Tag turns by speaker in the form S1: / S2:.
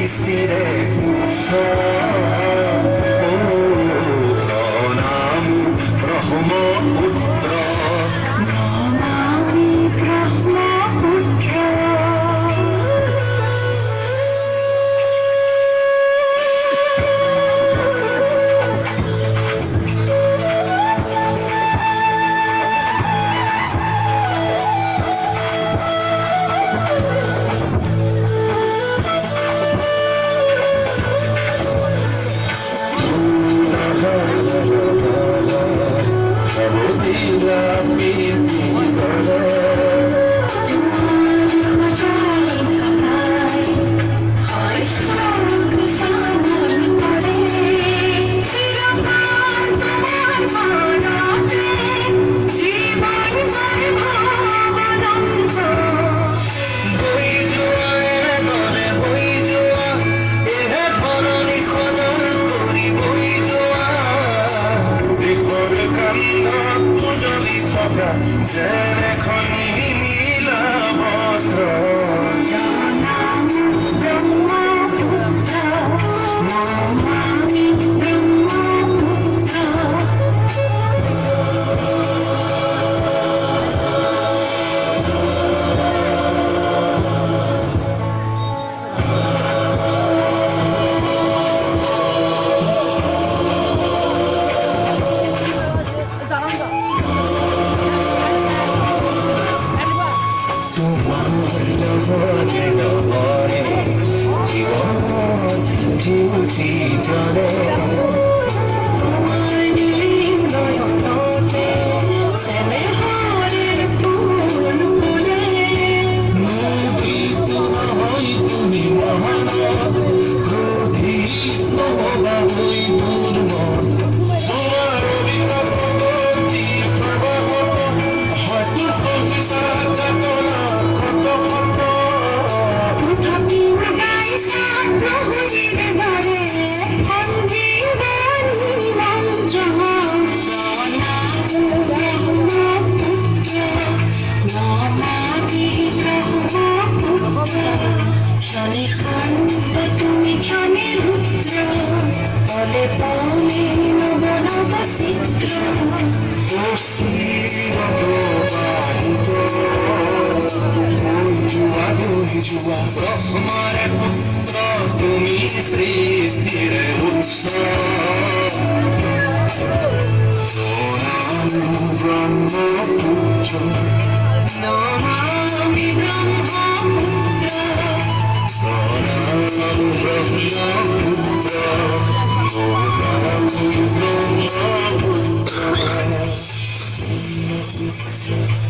S1: সৃষ্টিরে প্রণাম ব্রহ্মপুত্র
S2: নমামি ব্রহ্মপুত্র
S1: যেনে খনি নীলা বস্ত্র
S2: ব্রহ্মপুত্র নমামি ব্রহ্মপুত্র
S1: ঝুটি জলে
S2: তোমার নীল নয়নতে স্নেহের ফুল ফুলে
S1: মুদিত হই তুমি মহান ক্রোধিত হবা হই দুর্মন তোমার অবিরত গতি প্রবাহত হয়তো সহিসা চেতনা কত কত
S2: তথাপি গাইছা প্রহরীর দ্বারে সঞ্জীবনী মন্ত্র ব্রহ্মপুত্র নমামি ব্রহ্মপুত্র ক্ষণে শান্ত তুমি ক্ষণে রুদ্র বলে পৌনে নব নব চিত্র
S1: প্রবাহিত বই জুয়া ব্রহ্মার পুত্র তুমি সৃষ্টির উৎস ব্রহ্মপুত্র
S2: নমামি ব্রহ্মপুত্র
S1: ব্রহ্মপুত্র ব্রহ্মপুত্র